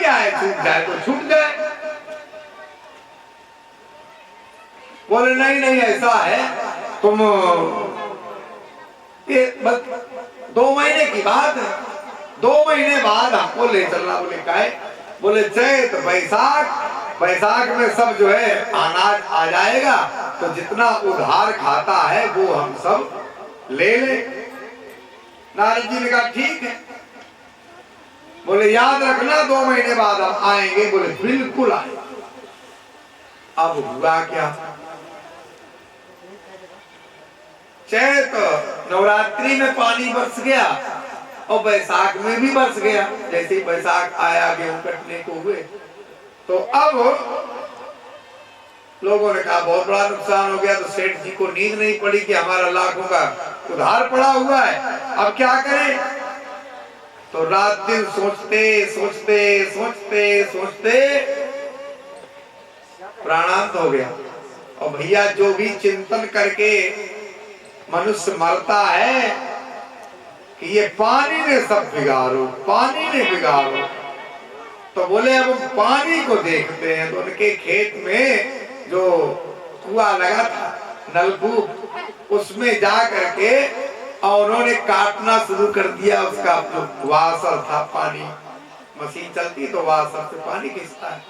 क्या है, छूट जाए तो छूट जाए। बोले नहीं नहीं ऐसा है, तुम ये बस 2 महीने की बात है, 2 महीने बाद हमको ले चलना। बोले काहे? बोले चैत बैसाख में सब जो है अनाज आ जाएगा, तो जितना उधार खाता है वो हम सब ले ले। नारद जी ने कहा ठीक है। बोले याद रखना 2 महीने बाद हम आएंगे। बोले बिल्कुल आए। अब हुआ क्या, चैत नवरात्रि में पानी बरस गया और बैसाख में भी बरस गया। जैसे ही बैसाख आया, गेहूं कटने को हुए, तो अब लोगों ने कहा बहुत बड़ा नुकसान हो गया। तो सेठ जी को नींद नहीं पड़ी कि हमारा लाखों का उधार पड़ा हुआ है, अब क्या करें। तो रात दिन सोचते सोचते सोचते सोचते प्राणांत हो गया। और भैया जो भी चिंतन करके मनुष्य मरता है कि ये पानी ने सब बिगाड़ो, पानी ने बिगाड़ो। तो बोले अब पानी को देखते हैं। तो उनके खेत में जो कुआं लगा था, नलकूप, उसमें जा करके और उन्होंने काटना शुरू कर दिया। उसका जो वासर था, पानी मशीन चलती तो वासर से पानी खींचता है।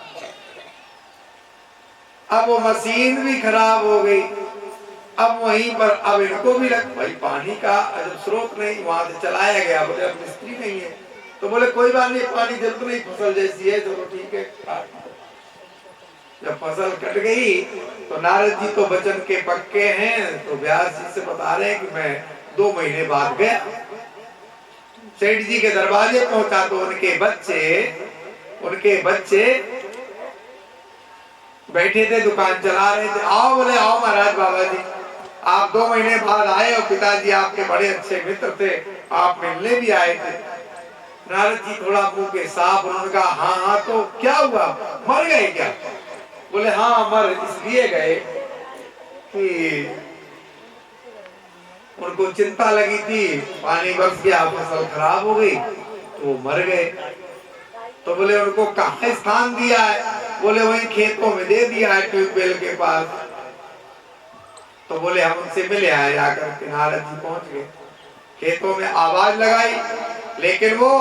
अब वो मशीन भी खराब हो गई। अब वहीं पर अब इनको भी लग भाई पानी का जब स्रोत नहीं, वहां से चलाया गया। बोले अब मिस्त्री नहीं है, तो बोले कोई बात नहीं, पानी जरूरत नहीं, फसल जैसी है, चलो ठीक है। जब फसल कट गई तो नारद जी तो वचन के पक्के हैं, तो व्यास जी से बता रहे हैं कि मैं 2 महीने बाद गया। सेठ जी के दरवाजे पहुंचा तो उनके बच्चे बैठे थे, दुकान चला रहे थे। आओ, बोले आओ महाराज बाबा जी, आप 2 महीने बाद आए और पिताजी आपके बड़े अच्छे मित्र थे, आप मिलने भी आए थे। नारद जी थोड़ा मुंह के साफ, उन्होंने कहा हाँ हाँ, तो क्या हुआ, मर गए क्या? बोले हाँ, मर इसलिए गए कि उनको चिंता लगी थी, पानी बरस गया, फसल खराब हो गई, तो वो मर गए। तो बोले उनको कहाँ स्थान दिया है? बोले वहीं खेतों में दे दिया है, ट्यूबवेल के पास। तो बोले हम उनसे मिले आए। जाकर के नारद जी पहुंच गए, खेतों में आवाज लगाई, लेकिन वो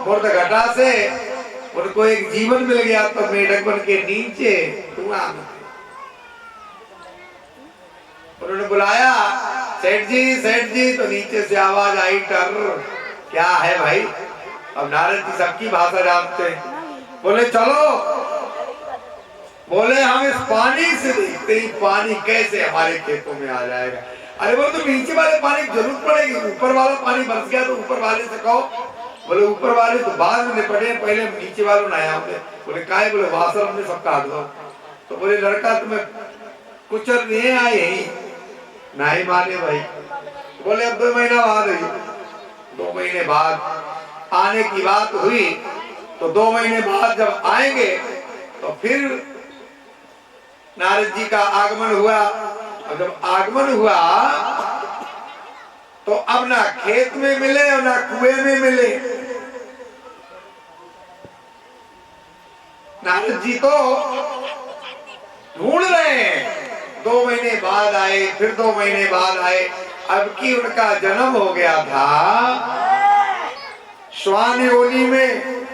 मुर्द घटा से उनको एक जीवन मिल गया। तो मेढक बन के नीचे कुआं में उन्होंने बुलाया, सेठ जी। तो नीचे से आवाज आई, टर, क्या है भाई? अब नारद जी सबकी भाषा जानते हैं। बोले चलो, बोले हम इस पानी से देखते ही पानी कैसे हमारे खेतों में आ जाएगा। अरे बोले तो नीचे वाले पानी की जरूरत पड़ेगी, ऊपर वाला पानी बरस गया तो ऊपर वाले से कहो। बोले ऊपर वाले तो बाद में निपटे, पहले नीचे वालों नया होंगे। बोले काहे? बोले वासर हमने सब काट दो। तो बोले लड़का तुम्हें कुछ नहीं आए यही नहीं माने भाई। बोले अब 2 महीना बाद हुई। 2 महीने बाद आने की बात हुई, तो 2 महीने बाद जब आएंगे तो फिर नारद जी का आगमन हुआ। और जब आगमन हुआ तो अब ना खेत में मिले और ना कुएं में मिले। नारद जी तो ढूंढ रहे हैं। 2 महीने बाद आए, फिर 2 महीने बाद आए। अब की उनका जन्म हो गया था श्वान योनि में।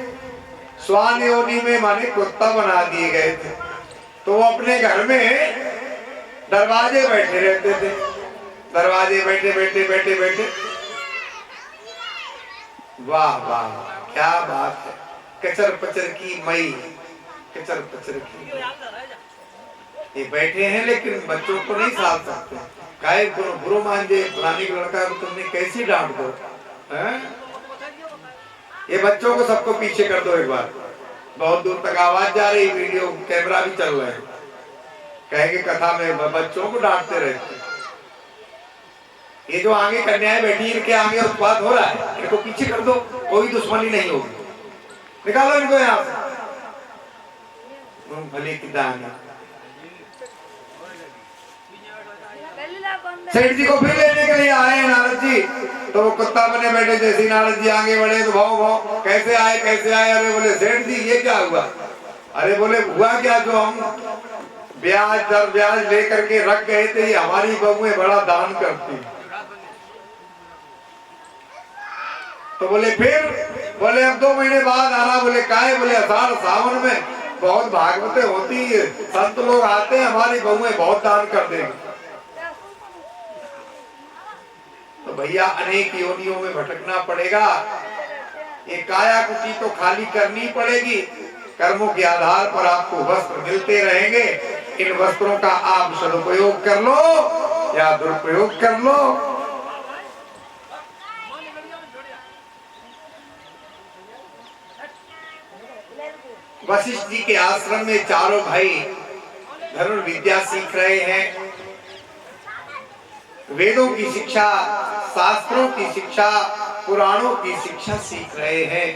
श्वान योनि में माने कुत्ता बना दिए गए थे। तो वो अपने घर में दरवाजे बैठे रहते थे, दरवाजे बैठे। वाह वाह, क्या बात है। कचर पचर की मई, कचर पचर की। ये बैठे हैं लेकिन बच्चों को नहीं साल सकते। काहे बुरो मान जे फलानी लड़का को तुमने कैसी डांट दो है? ये बच्चों को सबको पीछे कर दो एक बार। बहुत दूर तक आवाज जा रही, वीडियो कैमरा भी चल रहे हैं। कहेंगे कथा में बच्चों को डांटते रहते। ये जो आगे कन्याएं बैठी, इनके आगे उत्पात हो रहा है, इनको पीछे कर दो, कोई दुश्मनी नहीं होगी। निकालो इनको यहाँ से। भले की दान। सेठ जी को फिर लेने के लिए आए नारद जी। तो वो कुत्ता बने बैठे। जैसे नारद जी आगे बढ़े तो भाव भाव कैसे आए कैसे आए। अरे बोले सेठ जी ये क्या हुआ। अरे बोले हुआ क्या, जो हम ब्याज दर ब्याज लेकर के रख गए थे, ये हमारी बहुएं बड़ा दान करती। तो बोले फिर, बोले अब 2 महीने बाद आना। बोले काहे। बोले अषाढ़ सावन में बहुत भागवतें होती है, संत लोग आते हैं, हमारी बहुएं बहुत दान कर देंगे। तो भैया अनेक योनियों में भटकना पड़ेगा। ये काया कुटी तो खाली करनी पड़ेगी। कर्मों के आधार पर आपको वस्त्र मिलते रहेंगे। इन वस्त्रों का आप सदुपयोग कर लो या दुरुपयोग कर लो। वशिष्ठ जी के आश्रम में चारों भाई धनुर्विद्या सीख रहे हैं। वेदों की शिक्षा, शास्त्रों की शिक्षा, पुराणों की शिक्षा सीख रहे हैं।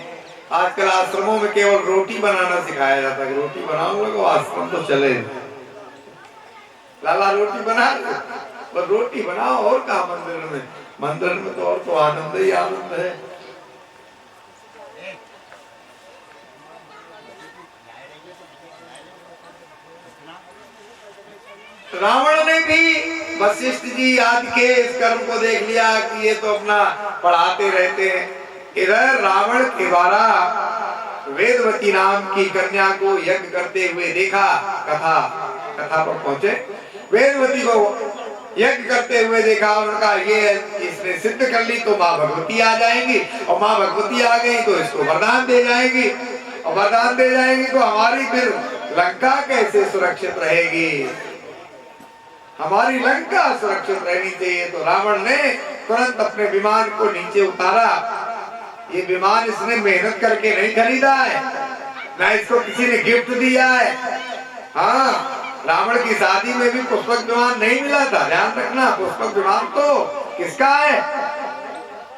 आजकल आश्रमों में केवल रोटी बनाना सिखाया जाता है। रोटी बनाओगे तो आश्रम तो चले। लाला रोटी बना, पर रोटी बनाओ और क्या मंदिर में। मंदिर में तो और तो आनंद ही आनंद है। रावण ने भी वशिष्ठ जी आदि के इस कर्म को देख लिया कि ये तो अपना पढ़ाते रहते हैं। इधर रावण के द्वारा वेदवती नाम की कन्या को यज्ञ करते हुए देखा। कथा पर पहुंचे, वेदवती को यज्ञ करते हुए देखा। उनका ये इसने सिद्ध कर ली तो माँ भगवती आ जाएंगी, और माँ भगवती आ गई तो इसको वरदान दे जाएंगी, और वरदान दे जाएंगी तो हमारी फिर लंका कैसे सुरक्षित रहेगी। हमारी लंका सुरक्षित रहनी चाहिए। तो रावण ने तुरंत अपने विमान को नीचे उतारा। ये विमान इसने मेहनत करके नहीं खरीदा है, ना इसको किसी ने गिफ्ट दिया है। हाँ, रावण की शादी में भी पुष्पक विमान नहीं मिला था। ध्यान रखना, पुष्पक विमान तो किसका है,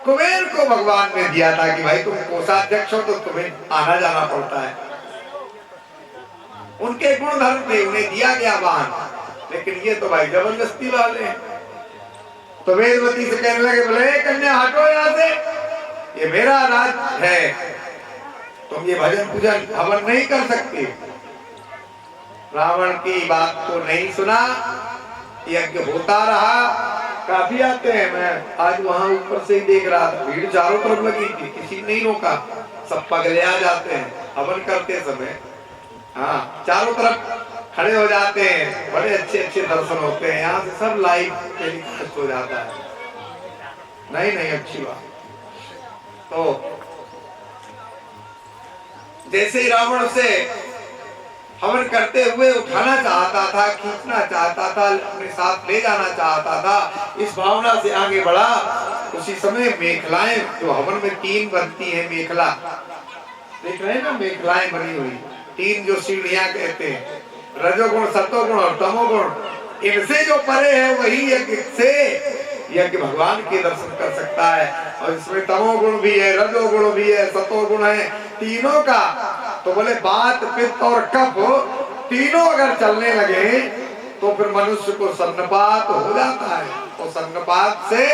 कुबेर को भगवान ने दिया था कि भाई तुम कोषाध्यक्ष हो तो तुम्हें आना जाना पड़ता है। उनके गुण धर्म थे, उन्हें दिया गया वाहन। लेकिन ये तो भाई जबरदस्ती वाले हैं। तो वेदवती से कहने लगे, बोले कन्या हटो यहाँ से, ये मेरा राज है, तुम ये भजन पूजन हवन नहीं कर सकती। रावण की बात को नहीं सुना, यज्ञ होता रहा। काफी आते हैं, मैं आज वहां ऊपर से ही देख रहा था, भीड़ चारों तरफ लगी थी, किसी ने नहीं रोका। सब पगले आ जाते हैं हवन करते समय। हाँ, चारों तरफ खड़े हो जाते हैं, बड़े अच्छे अच्छे दर्शन होते हैं। यहाँ से सब लाइव टेलीकास्ट हो जाता है। नहीं अच्छी बात। तो जैसे ही रावण से हवन करते हुए उठाना चाहता था, खींचना चाहता था, अपने साथ ले जाना चाहता था, इस भावना से आगे बढ़ा। उसी समय मेखलाएं, जो हवन में 3 बनती है मेखला, देख रहे हैं ना, मेखलाएं बनी हुई 3 जो सीढ़ियां कहते हैं, रजोगुण, सतोगुण और तमोगुण। इनसे जो परे है वही यज्ञ भगवान के दर्शन कर सकता है। और इसमें तमोगुण भी है, रजोगुण भी है, सतोगुण है, तीनों का। तो बोले बात, पित्त और कफ तीनों अगर चलने लगे तो फिर मनुष्य को सन्नपात हो जाता है। तो सन्नपात से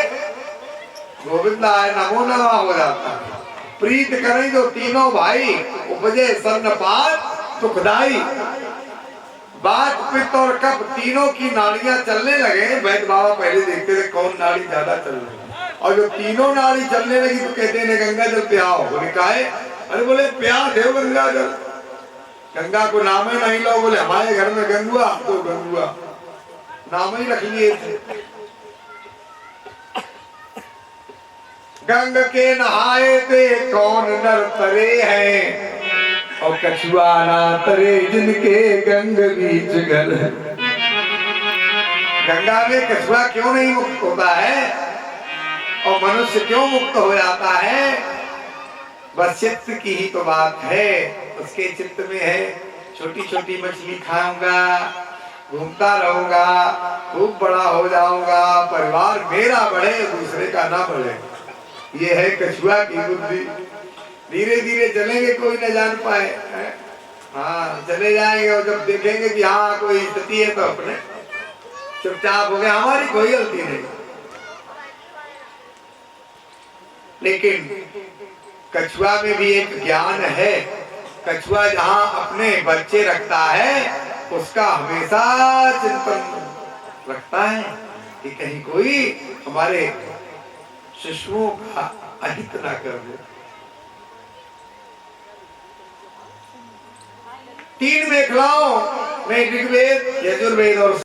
गोविंदाय नमो नमः हो जाता है। प्रीत करें जो तीनों भाई, उपजे सन्नपात सुखदाई। बात, पित्त और कफ तीनों की नाड़ियां चलने लगे। वैद्य बाबा पहले देखते थे कौन नाड़ी ज्यादा चल रही, और जो तीनों नाड़ी चलने लगी तो कहते हैं गंगा जल पियाओ। बोले काहे? अरे बोले प्यास है गंगा जल, गंगा को नाम ही नहीं लो। बोले हमारे घर में गंगुआ, तो गंगुआ नाम ही रख लिए थे। गंग के नहाए थे कौन नर तरे हैं, और कछुआ ना तरे जिनके गंग बीच गल। गंगा में कछुआ क्यों नहीं मुक्त होता है, और मनुष्य क्यों मुक्त हो जाता है? बस चित्त की ही तो बात है। उसके चित्त में है छोटी छोटी मछली खाऊंगा, घूमता रहूंगा, खूब बड़ा हो जाऊंगा, परिवार मेरा बढ़े, दूसरे का ना बढ़े। ये है कछुआ की बुद्धि। धीरे धीरे चलेंगे, कोई न जान पाए। हाँ, चले जाएंगे, और जब देखेंगे कि हाँ कोई स्थिति है तो अपने चुपचाप हो गए, हमारी कोई गलती नहीं। लेकिन कछुआ में भी एक ज्ञान है। कछुआ जहां अपने बच्चे रखता है उसका हमेशा चिंतन रखता है कि कहीं कोई हमारे शिशुओं का अहित ना कर दे। 3 मेखलाओं में ऋग्वेद, यजुर्वेद और